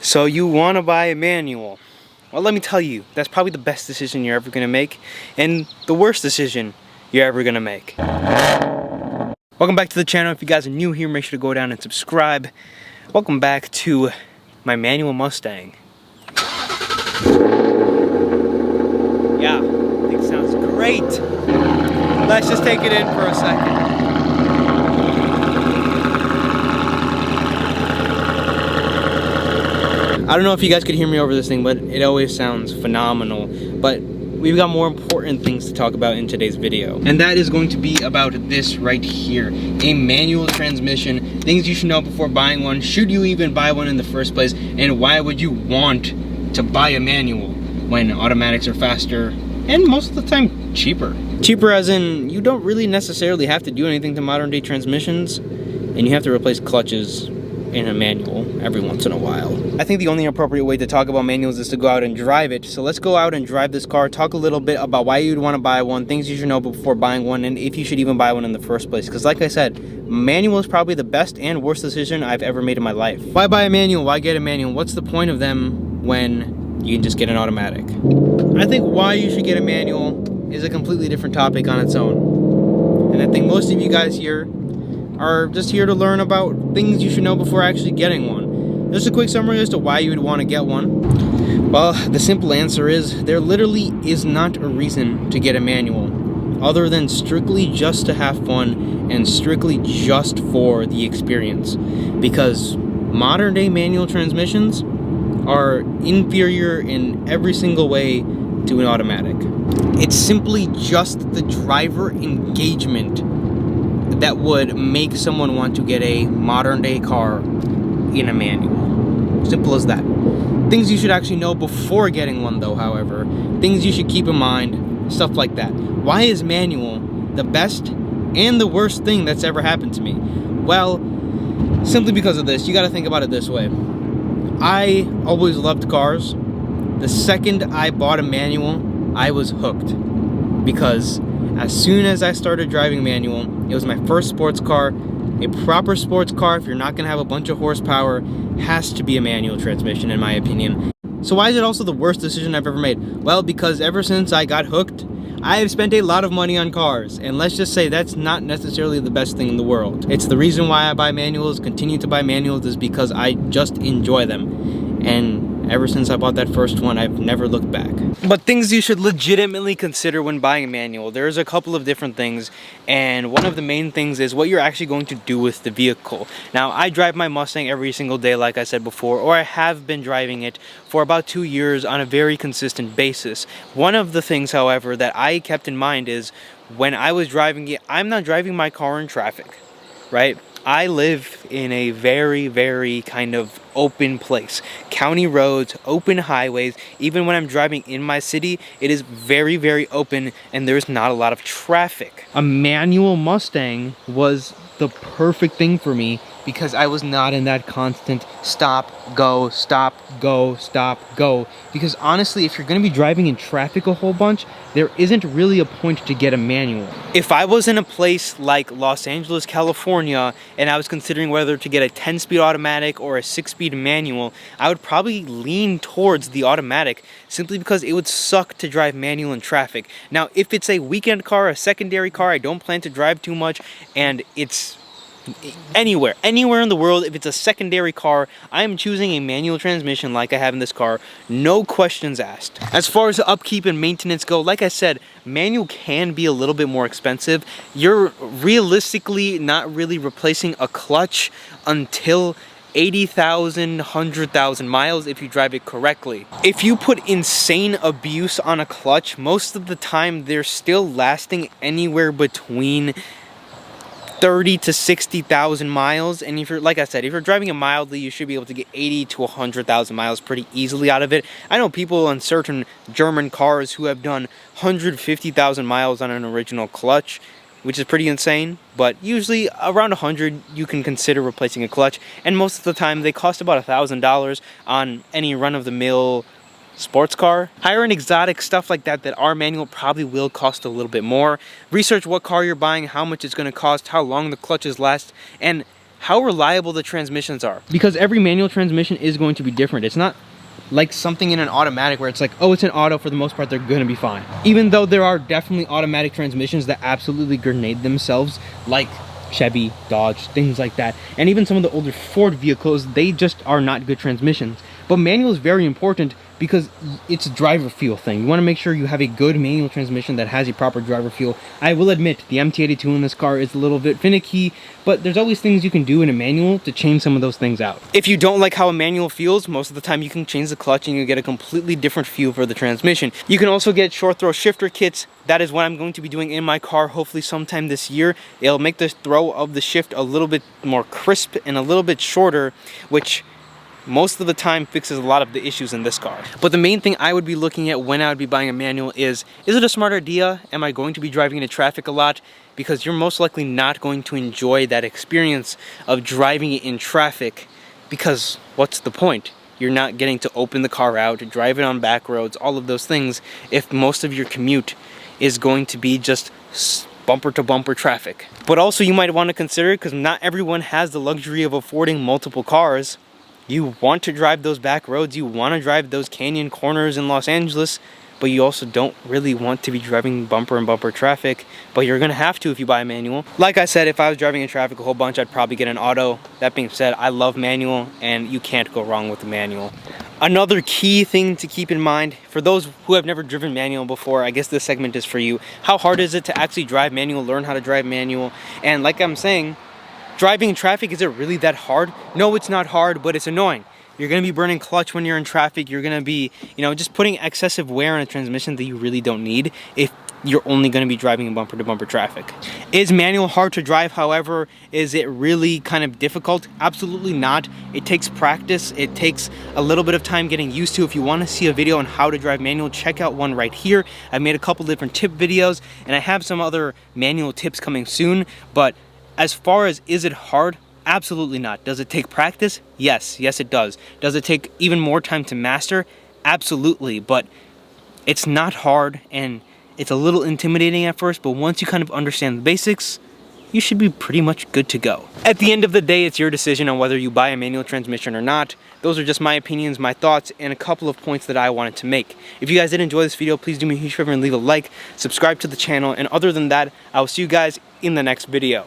So you want to buy a manual? Well, let me tell you, that's probably the best decision you're ever going to make, and the worst decision you're ever going to make. Welcome back to the channel. If you guys are new here, make sure to go down and subscribe. Welcome back to my manual Mustang. Yeah, I think it sounds great. Let's just take it in for a second. I don't know if you guys could hear me over this thing, but it always sounds phenomenal. But we've got more important things to talk about in today's video. And that is going to be about this right here. A manual transmission, things you should know before buying one, should you even buy one in the first place, and why would you want to buy a manual when automatics are faster and most of the time cheaper. Cheaper as in, you don't really necessarily have to do anything to modern day transmissions, and you have to replace clutches in a manual every once in a while. I think the only appropriate way to talk about manuals is to go out and drive it. So let's go out and drive this car, talk a little bit about why you'd want to buy one, things you should know before buying one, and if you should even buy one in the first place. Because like I said, manual is probably the best and worst decision I've ever made in my life. Why buy a manual? Why get a manual? What's the point of them when you can just get an automatic? I think why you should get a manual is a completely different topic on its own. And I think most of you guys here are just here to learn about things you should know before actually getting one. Just a quick summary as to why you would want to get one. Well, the simple answer is there literally is not a reason to get a manual other than strictly just to have fun and strictly just for the experience. Because modern day manual transmissions are inferior in every single way to an automatic. It's simply just the driver engagement that would make someone want to get a modern day car in a manual. Simple as that. Things you should actually know before getting one though, however. Things you should keep in mind, stuff like that. Why is manual the best and the worst thing that's ever happened to me? Well, simply because of this. You gotta think about it this way. I always loved cars. The second I bought a manual, I was hooked. Because as soon as I started driving manual, it was my first sports car. A proper sports car, if you're not going to have a bunch of horsepower, has to be a manual transmission in my opinion. So why is it also the worst decision I've ever made? Well, because ever since I got hooked, I have spent a lot of money on cars. And let's just say that's not necessarily the best thing in the world. It's the reason why I buy manuals, continue to buy manuals, is because I just enjoy them. And ever since I bought that first one, I've never looked back. But things you should legitimately consider when buying a manual. There's a couple of different things, and one of the main things is what you're actually going to do with the vehicle. Now, I drive my Mustang every single day, like I said before, or I have been driving it for about 2 years on a very consistent basis. One of the things, however, that I kept in mind is when I was driving it, I'm not driving my car in traffic, right? I live in a very, very kind of open place. County roads, open highways. Even when I'm driving in my city, it is very, very open and there's not a lot of traffic. A manual Mustang was the perfect thing for me because I was not in that constant stop, go, stop, go, stop, go. Because honestly, if you're gonna be driving in traffic a whole bunch, there isn't really a point to get a manual. If I was in a place like Los Angeles, California, and I was considering whether to get a 10-speed automatic or a 6-speed manual, I would probably lean towards the automatic simply because it would suck to drive manual in traffic. Now, if it's a weekend car, a secondary car, I don't plan to drive too much, and it's anywhere in the world, if it's a secondary car, I am choosing a manual transmission like I have in this car, no questions asked. As far as upkeep and maintenance go, like I said, manual can be a little bit more expensive. You're realistically not really replacing a clutch until 80,000, 100,000 miles if you drive it correctly. If you put insane abuse on a clutch, most of the time they're still lasting anywhere between 30 to 60,000 miles, and if you're, like I said, if you're driving it mildly, you should be able to get 80 to 100,000 miles pretty easily out of it. I know people on certain German cars who have done 150,000 miles on an original clutch, which is pretty insane, but usually around 100 you can consider replacing a clutch, and most of the time they cost about $1,000 on any run-of-the-mill sports car. Higher-end exotic stuff like that are manual probably will cost a little bit more. Research what car you're buying, how much it's going to cost, how long the clutches last, and how reliable the transmissions are. Because every manual transmission is going to be different. It's not like something in an automatic where it's like, oh, it's an auto, for the most part, they're gonna be fine. Even though there are definitely automatic transmissions that absolutely grenade themselves, like Chevy, Dodge, things like that. And even some of the older Ford vehicles, they just are not good transmissions. But manual is very important because it's a driver feel thing. You want to make sure you have a good manual transmission that has a proper driver feel. I will admit, the MT82 in this car is a little bit finicky, but there's always things you can do in a manual to change some of those things out. If you don't like how a manual feels, most of the time you can change the clutch and you get a completely different feel for the transmission. You can also get short throw shifter kits. That is what I'm going to be doing in my car, hopefully sometime this year. It'll make the throw of the shift a little bit more crisp and a little bit shorter, which most of the time fixes a lot of the issues in this car. But the main thing I would be looking at when I would be buying a manual is it a smart idea? Am I going to be driving into traffic a lot? Because you're most likely not going to enjoy that experience of driving it in traffic, because what's the point? You're not getting to open the car out, drive it on back roads, all of those things, if most of your commute is going to be just bumper to bumper traffic. But also you might want to consider, because not everyone has the luxury of affording multiple cars. You want to drive those back roads, you want to drive those canyon corners in Los Angeles, but you also don't really want to be driving bumper and bumper traffic, but you're gonna have to if you buy a manual. Like I said, if I was driving in traffic a whole bunch, I'd probably get an auto. That being said, I love manual, and you can't go wrong with the manual. Another key thing to keep in mind, for those who have never driven manual before, I guess this segment is for you. How hard is it to actually drive manual, learn how to drive manual? And like I'm saying, driving in traffic, is it really that hard? No, it's not hard, but it's annoying. You're gonna be burning clutch when you're in traffic. You're gonna be, just putting excessive wear on a transmission that you really don't need if you're only gonna be driving in bumper to bumper traffic. Is manual hard to drive, however? Is it really kind of difficult? Absolutely not. It takes practice. It takes a little bit of time getting used to. If you wanna see a video on how to drive manual, check out one right here. I've made a couple different tip videos, and I have some other manual tips coming soon, but as far as is it hard? Absolutely not. Does it take practice? Yes it does. Does it take even more time to master? Absolutely, but it's not hard, and it's a little intimidating at first, but once you kind of understand the basics, you should be pretty much good to go. At the end of the day, it's your decision on whether you buy a manual transmission or not. Those are just my opinions, my thoughts, and a couple of points that I wanted to make. If you guys did enjoy this video, please do me a huge favor and leave a like, subscribe to the channel, and other than that, I will see you guys in the next video.